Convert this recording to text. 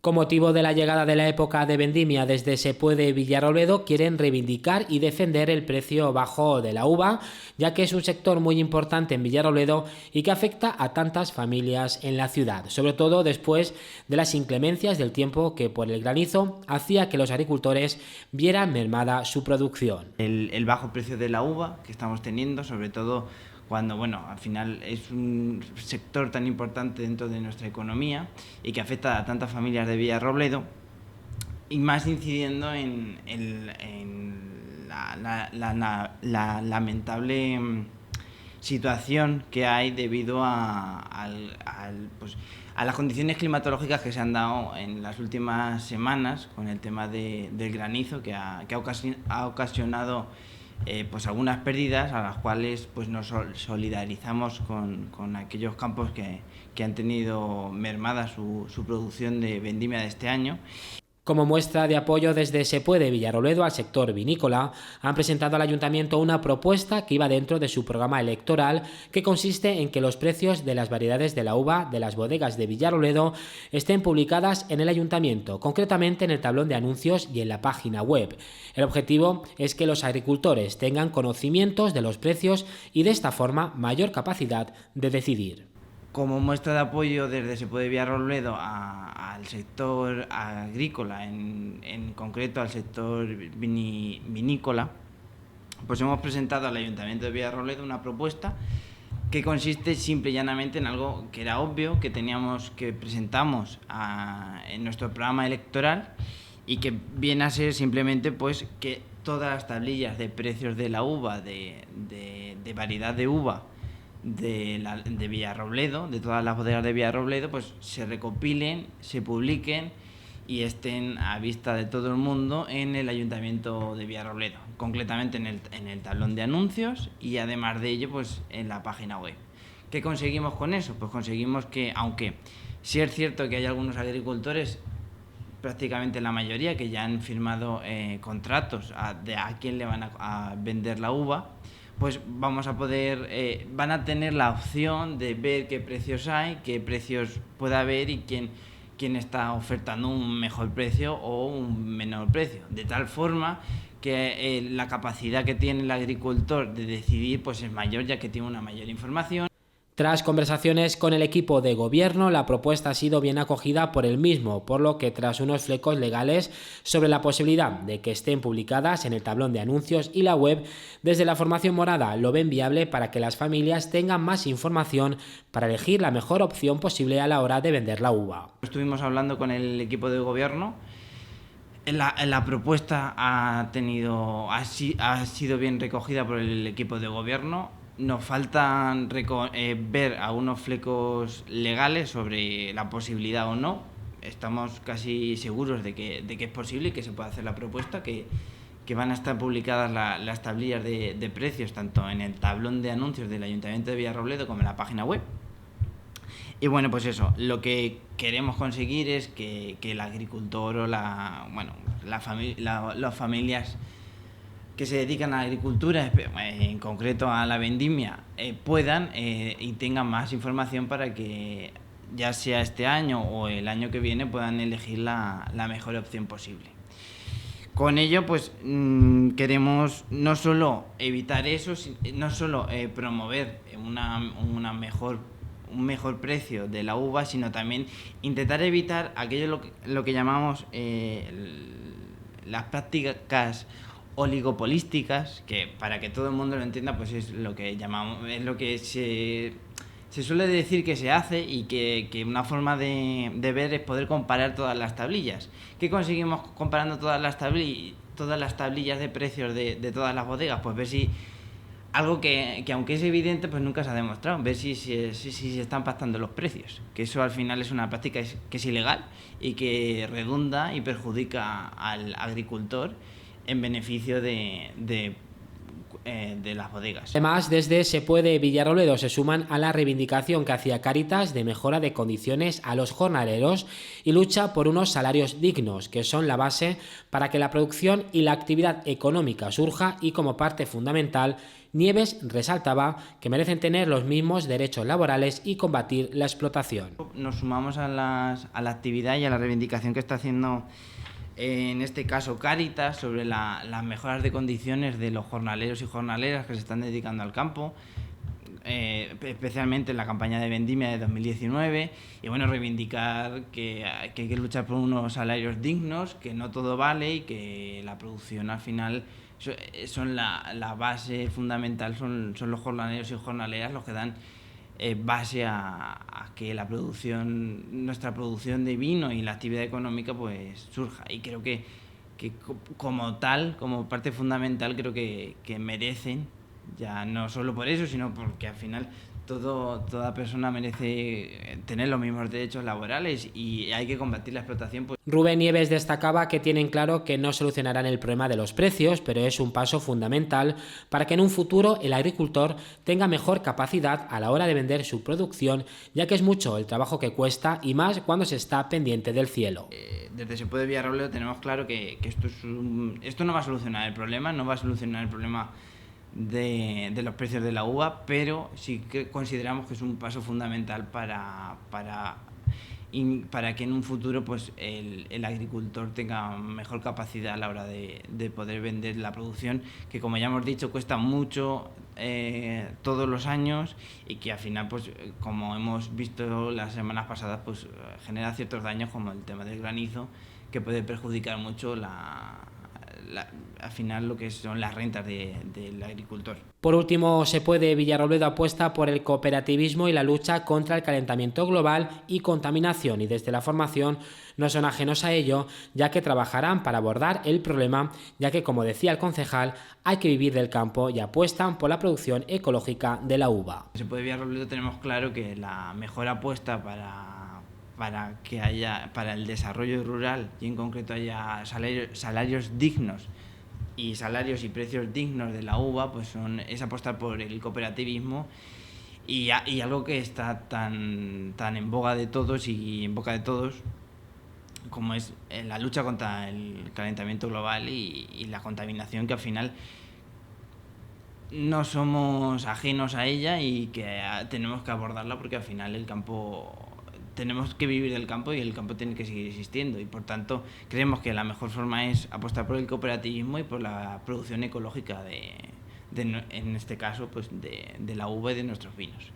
Con motivo de la llegada de la época de vendimia desde Sepuede Villarrobledo, quieren reivindicar y defender el precio bajo de la uva, ya que es un sector muy importante en Villarrobledo y que afecta a tantas familias en la ciudad, sobre todo después de las inclemencias del tiempo que por el granizo hacía que los agricultores vieran mermada su producción. El bajo precio de la uva que estamos teniendo, sobre todo cuando, al final es un sector tan importante dentro de nuestra economía y que afecta a tantas familias de Villarrobledo, y más incidiendo en la lamentable situación que hay debido a las condiciones climatológicas que se han dado en las últimas semanas con el tema del granizo que ha ocasionado algunas pérdidas, a las cuales nos solidarizamos con aquellos campos que han tenido mermada su producción de vendimia de este año. Como muestra de apoyo desde Sepuede Villarrobledo al sector vinícola, han presentado al Ayuntamiento una propuesta que iba dentro de su programa electoral, que consiste en que los precios de las variedades de la uva de las bodegas de Villarrobledo estén publicadas en el Ayuntamiento, concretamente en el tablón de anuncios y en la página web. El objetivo es que los agricultores tengan conocimientos de los precios y de esta forma mayor capacidad de decidir. Como muestra de apoyo desde Sepuede Villarrobledo al sector agrícola, en concreto al sector vinícola, pues hemos presentado al Ayuntamiento de Villarrobledo una propuesta que consiste simple y llanamente en algo que era obvio, que presentamos en nuestro programa electoral, y que viene a ser simplemente que todas las tablillas de precios de la uva, de variedad de uva, de Villarrobledo, de todas las bodegas de Villarrobledo, se recopilen, se publiquen y estén a vista de todo el mundo en el Ayuntamiento de Villarrobledo, concretamente en el tablón de anuncios, y además de ello en la página web. ¿Qué conseguimos con eso? Pues conseguimos que, aunque sí es cierto que hay algunos agricultores, prácticamente la mayoría, que ya han firmado contratos de a quién le van a vender la uva, vamos a poder, van a tener la opción de ver qué precios hay, qué precios puede haber y quién está ofertando un mejor precio o un menor precio, de tal forma que la capacidad que tiene el agricultor de decidir es mayor, ya que tiene una mayor información. Tras conversaciones con el equipo de gobierno, la propuesta ha sido bien acogida por el mismo, por lo que tras unos flecos legales sobre la posibilidad de que estén publicadas en el tablón de anuncios y la web, desde la formación morada lo ven viable para que las familias tengan más información para elegir la mejor opción posible a la hora de vender la uva. Estuvimos hablando con el equipo de gobierno. La propuesta ha sido bien recogida por el equipo de gobierno. Nos faltan ver algunos flecos legales sobre la posibilidad o no. Estamos casi seguros de que es posible y que se puede hacer la propuesta, que van a estar publicadas las tablillas de precios tanto en el tablón de anuncios del Ayuntamiento de Villarrobledo como en la página web. Y lo que queremos conseguir es que el agricultor o las familias que se dedican a la agricultura, en concreto a la vendimia, puedan y tengan más información para que, ya sea este año o el año que viene, puedan elegir la mejor opción posible. Con ello, queremos no solo evitar eso, no solo promover un mejor precio de la uva, sino también intentar evitar aquello lo que llamamos las prácticas oligopolísticas, que para que todo el mundo lo entienda es lo que llamamos, es lo que se suele decir que se hace, y que una forma de ver es poder comparar todas las tablillas. ¿Qué conseguimos comparando todas las tablillas de precios de todas las bodegas? Ver si algo que aunque es evidente, nunca se ha demostrado, ver si se están pactando los precios, que eso al final es una práctica que es ilegal y que redunda y perjudica al agricultor en beneficio de las bodegas. Además, desde Sepuede Villarrobledo se suman a la reivindicación que hacía Cáritas de mejora de condiciones a los jornaleros y lucha por unos salarios dignos, que son la base para que la producción y la actividad económica surja, y como parte fundamental Nieves resaltaba que merecen tener los mismos derechos laborales y combatir la explotación. Nos sumamos a la actividad y a la reivindicación que está haciendo, en este caso, Cáritas, sobre las mejoras de condiciones de los jornaleros y jornaleras que se están dedicando al campo, especialmente en la campaña de vendimia de 2019, y bueno, reivindicar que hay que luchar por unos salarios dignos, que no todo vale y que la producción al final son la base fundamental, son los jornaleros y jornaleras los que dan base a que la producción, nuestra producción de vino y la actividad económica pues surja, y creo que como tal, como parte fundamental, creo que merecen, ya no solo por eso, sino porque al final toda persona merece tener los mismos derechos laborales y hay que combatir la explotación. Rubén Nieves destacaba que tienen claro que no solucionarán el problema de los precios, pero es un paso fundamental para que en un futuro el agricultor tenga mejor capacidad a la hora de vender su producción, ya que es mucho el trabajo que cuesta y más cuando se está pendiente del cielo. Desde Se Puede Villarrobledo tenemos claro que esto no va a solucionar el problema, no va a solucionar el problema de los precios de la uva, pero sí que consideramos que es un paso fundamental para que en un futuro pues el agricultor tenga mejor capacidad a la hora de poder vender la producción, que como ya hemos dicho cuesta mucho todos los años, y que al final pues como hemos visto las semanas pasadas pues genera ciertos daños, como el tema del granizo, que puede perjudicar mucho al final lo que son las rentas del agricultor. Por último, Se Puede Villarrobledo apuesta por el cooperativismo y la lucha contra el calentamiento global y contaminación, y desde la formación no son ajenos a ello, ya que trabajarán para abordar el problema, ya que, como decía el concejal, hay que vivir del campo, y apuestan por la producción ecológica de la uva. En Se Puede Villarrobledo tenemos claro que la mejor apuesta para el desarrollo rural, y en concreto haya salarios dignos y salarios y precios dignos de la uva, pues es apostar por el cooperativismo, y algo que está tan en boga de todos y en boca de todos, como es la lucha contra el calentamiento global y la contaminación, que al final no somos ajenos a ella y que tenemos que abordarla, porque al final el campo, tenemos que vivir del campo y el campo tiene que seguir existiendo, y por tanto creemos que la mejor forma es apostar por el cooperativismo y por la producción ecológica en este caso pues de la uva y de nuestros vinos.